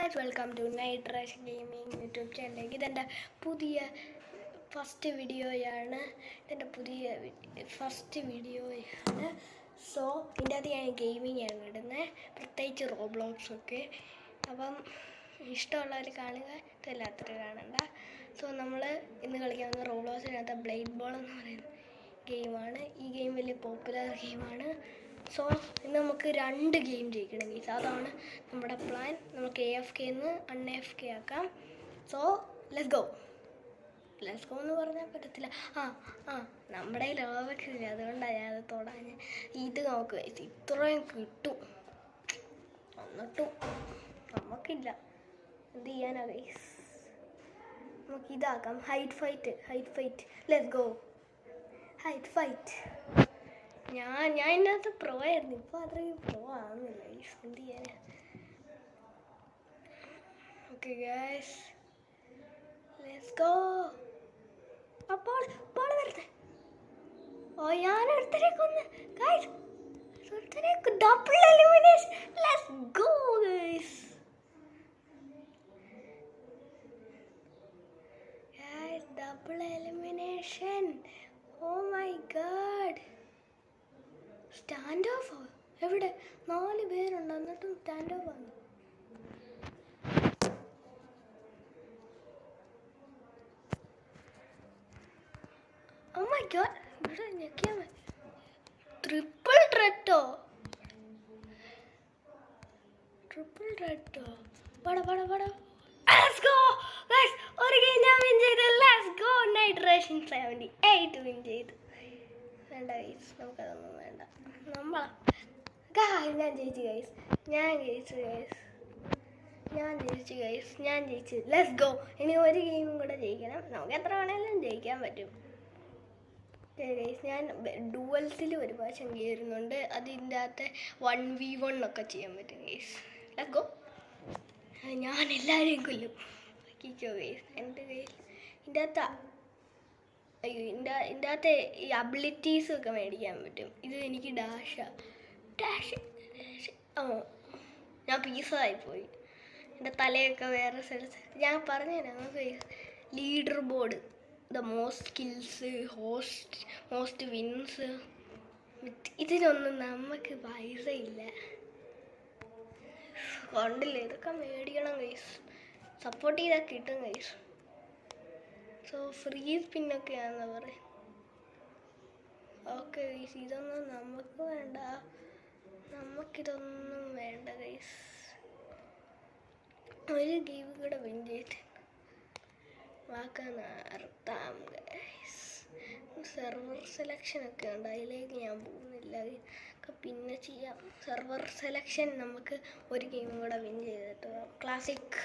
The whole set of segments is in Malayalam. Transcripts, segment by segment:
Guys, welcome to Night Rush gaming YouTube ചാനലിലേക്ക്. ഇതെൻ്റെ പുതിയ ഫസ്റ്റ് വീഡിയോയാണ്. സോ ഇതിൻ്റെ അകത്ത് ഞാൻ ഗെയിമിംഗ് ആണ് ഇടുന്നത്, പ്രത്യേകിച്ച് റോബ്ലോക്സൊക്കെ. അപ്പം ഇഷ്ടമുള്ളവർ കാണുക, ഇഷ്ടമില്ലാത്തവർ കാണണ്ട. സോ നമ്മൾ ഇന്ന് കളിക്കാവുന്ന റോബ്ലോക്സിനകത്ത് ബ്ലേഡ് ബോൾ എന്ന് പറയുന്ന ഗെയിമാണ്. ഈ ഗെയിം വലിയ പോപ്പുലർ ഗെയിമാണ്. സോ ഇന്ന് നമുക്ക് 2 ഗെയിം ജയിക്കണം ഗെയ്സ്. അതാണ് നമ്മുടെ പ്ലാൻ. നമുക്ക് AFKന്ന് AFK ആക്കാം. സോ ലെറ്റ്സ് ഗോ എന്ന് പറഞ്ഞാൽ പറ്റത്തില്ല. നമ്മുടെ ലോവൊക്കെ ഇല്ല, അതുകൊണ്ടാണ് ഞാൻ അത് തൊടാൻ. ഇത് നമുക്ക് ഇത്രയും കിട്ടും, എന്നിട്ടും നമുക്കില്ല. എന്ത് ചെയ്യാനാ ഗെയ്സ്? നമുക്ക് ഇതാക്കാം. Height fight. Let's go height fight. ഞാൻ ഇതിനകത്ത് പ്രോ ആയിരുന്നു, ഇപ്പോൾ അത്രയും പ്രോ ആവുന്നില്ല. എന്ത് ചെയ്യാൻ? Okay guys, let's go. അപ്പോൾ വരട്ടെ. ഞാൻ ഒരുത്തരെ കൊന്ന് guys, double elimination. Let's go guys. Double elimination. Oh my God. Stand off എവിടെ? 4 പേരുണ്ട്, എന്നിട്ടും സ്റ്റാൻഡ് ഓഫ് ആണ്. ഓ മൈ ഗോഡ്, ഇവിടെ ഞെക്കിയാൽ മതി. ട്രിപ്പിൾ റെഡോ? പട. Let's go guys, ഒരു ഗെയിം ഞാൻ വിൻ ചെയ്തു. Let's go. Night ration 78 win ചെയ്തു. വേണ്ട ഗൈസ്, നമുക്കതൊന്നും വേണ്ട. ഞാൻ ജയിച്ചു ഗൈസ്. Let's go. ഇനി ഒരു ഗെയിമും കൂടെ ജയിക്കണം. നമുക്ക് എത്ര വേണേലും ജയിക്കാൻ പറ്റും ഗൈസ്. ഞാൻ ഡുവൽസിൽ ഒരു പ്രാവശ്യം കയറുന്നുണ്ട്. അതിൻ്റെ അകത്ത് 1v1 ഒക്കെ ചെയ്യാൻ പറ്റും ഗൈസ്. Let's go. ഞാൻ എല്ലാവരെയും കൊല്ലും. ഗൈസ് എൻ്റെ കയ്യിൽ ഇതിൻ്റെ അകത്ത് ഈ അബിലിറ്റീസ് ഒക്കെ മേടിക്കാൻ പറ്റും. ഇത് എനിക്ക് ഡാഷ്. ഞാൻ പീസായിപ്പോയി. എൻ്റെ തലയൊക്കെ വേറെ സ്ഥലത്ത്. ഞാൻ പറഞ്ഞുതരാം. നമുക്ക് leaderboard, the most skills, most wins. ഇതിനൊന്നും നമുക്ക് പൈസ ഇല്ല. കണ്ടില്ലേ, ഇതൊക്കെ മേടിക്കണം ഗൈസ്. സപ്പോർട്ട് ചെയ്താൽ കിട്ടും ഗൈസ്. സോ ഫ്രീ സ്പിന്നൊക്കെയാണെന്ന് പറയും. ഓക്കെ ഗൈസ്, ഇതൊന്നും നമുക്കിതൊന്നും വേണ്ട ഗൈസ്. ഒരു ഗെയിം കൂടെ വിൻ ചെയ്തിട്ട് നിർത്താം ഗൈസ്. സെർവർ സെലക്ഷനൊക്കെ ഉണ്ട്, അതിലേക്ക് ഞാൻ പോകുന്നില്ല. പിന്നെ ചെയ്യാം സെർവർ സെലക്ഷൻ. നമുക്ക് ഒരു ഗെയിമും കൂടെ വിൻ ചെയ്തിട്ട് ക്ലാസിക്.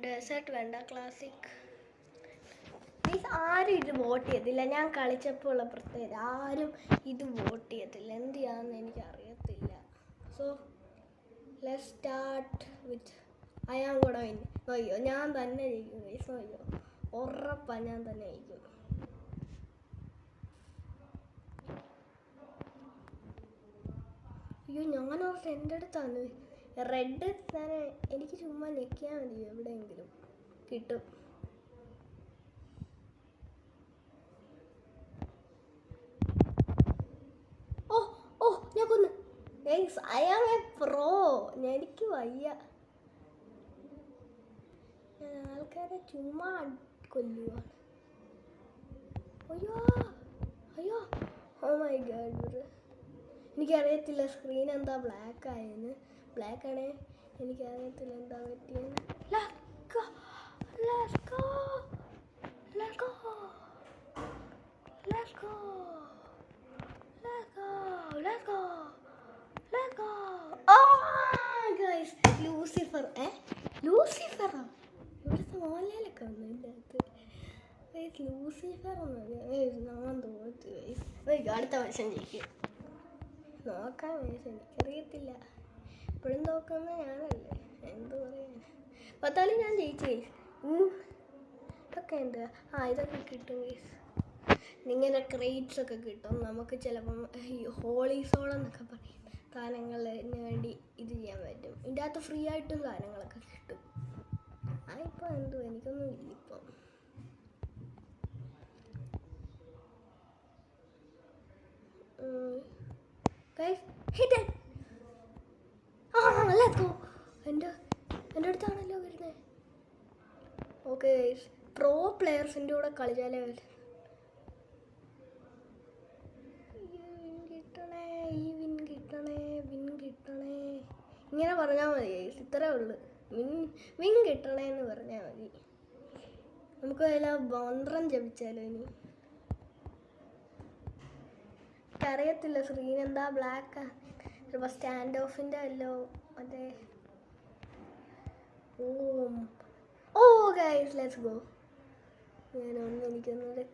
ഡെസേർട്ട് വേണ്ട, ക്ലാസിക്. ആരും ഇത് വോട്ട് ചെയ്യത്തില്ല. ഞാൻ കളിച്ചപ്പോൾ ഉള്ള പ്രത്യേകത, ആരും ഇത് വോട്ട് ചെയ്യത്തില്ല. എന്ത് ചെയ്യാമെന്ന് എനിക്കറിയത്തില്ല. So let's start with I am കൂടെ വിൻ. നോയ്യോ, ഞാൻ തന്നെ ജയിക്കും ഗൈസ്. നോയ്യോ, ഉറപ്പാണ് ഞാൻ തന്നെ ജയിക്കും. അയ്യോ, ഞാനോർത്ത് എൻ്റെ അടുത്താണ് റെഡ്. എനിക്ക് ചുമ്മാ ഞെക്കിയാൽ മതി, എവിടെയെങ്കിലും കിട്ടും. ഞാൻ കൊന്നു. I am a pro. എനിക്ക് വയ്യ. ഞാൻ ആൾക്കാരെ ചുമ്മാ കൊല്ലുവാണ്. അയ്യോ ഓ മൈ ഗോഡ്. എനിക്കറിയത്തില്ല സ്ക്രീൻ എന്താ ബ്ലാക്ക് ആയെന്ന്. ബ്ലാക്ക് ആണേ എനിക്കറിയത്തില്ല എന്താ പറ്റിയെന്ന്. ലൂസിഫറോ? ഇവിടുത്തെ മോഹൻലാലൊക്കെ വന്നു ഇതിൻ്റെ അകത്ത്. ലൂസിഫർ ഞാൻ തോറ്റു. അടുത്ത വർഷം ജയിക്കും. നോക്കാൻ വയസ്സ് എനിക്കറിയത്തില്ല. ഇപ്പോഴും നോക്കുന്ന ഞാനല്ലേ, എന്ത് പറയാൻ. പത്താളി ഞാൻ ജയിച്ചു ഗൈസ്. ഇതൊക്കെ എന്താ? ഇതൊക്കെ കിട്ടും ഗൈസ്. ഇങ്ങനെ ക്രേറ്റ്സ് ഒക്കെ കിട്ടും നമുക്ക്. ചിലപ്പം ഹോളി സോൾ എന്നൊക്കെ പറയും സാധനങ്ങളിന് വേണ്ടി ഇത് ചെയ്യാൻ പറ്റും. ഇതിൻ്റെ അകത്ത് ഫ്രീ ആയിട്ടും സാധനങ്ങളൊക്കെ കിട്ടും. ഇപ്പം എന്തോ എനിക്കൊന്നും ഇല്ല ഇപ്പം. എൻ്റെ അടുത്താണല്ലോ വരുന്നത്. ഓക്കെ പ്രോ പ്ലെയേഴ്സിൻ്റെ കൂടെ കളിച്ചാലേ വരും. വിൻ കിട്ടണേ ഇങ്ങനെ പറഞ്ഞാൽ മതി. ഇത്രേ ഉള്ളു. വിൻ കിട്ടണേ എന്ന് പറഞ്ഞാൽ മതി. നമുക്ക് അതിൽ മന്ത്രം ജപിച്ചാലോ ഇനി. എനിക്കറിയത്തില്ല സ്ക്രീൻ എന്താ ബ്ലാക്ക്. ചിലപ്പോൾ സ്റ്റാൻഡ് ഓഫിൻ്റെ അല്ലോ മറ്റേ. ഓ ഗൈസ് ലെറ്റ്സ് ഗോ. എനിക്കൊന്നും കിട്ടി.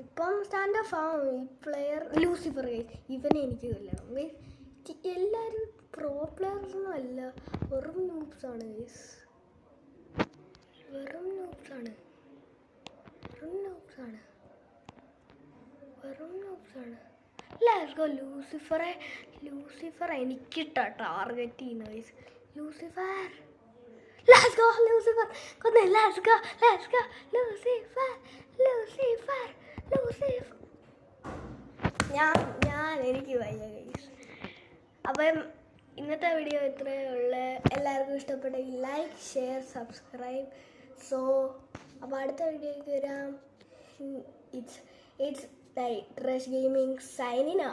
ഇപ്പം സ്റ്റാൻഡ് ഓഫ് ആവും ഈ പ്ലെയർ ലൂസിഫർ. ഗൈസ് ഇവനെ എനിക്ക് കൊല്ലണം. ഗൈസ് എല്ലാവരും പ്രോ പ്ലെയേഴ്സൊന്നും അല്ല, വെറും നൂബ്സാണ് ഗൈസ്. വെറും നൂബ്സാണ്. Let's go. ലൂസിഫർ എനിക്കിട്ടാ ടാർഗറ്റ് ചെയ്യുന്ന guys. Lucifer let's go. Lucifer കൊന്നേ. Let's go. ലൂസിഫർ. എനിക്ക് വയ്യ ഗൈസ്. അപ്പം ഇന്നത്തെ വീഡിയോ ഇത്രയേ ഉള്ളൂ. എല്ലാവർക്കും ഇഷ്ടപ്പെട്ടെങ്കിൽ ലൈക്ക്, ഷെയർ, സബ്സ്ക്രൈബ്. അപ്പോൾ അടുത്ത വീഡിയോയ്ക്ക് വരാം. It's Rush Gaming signing out.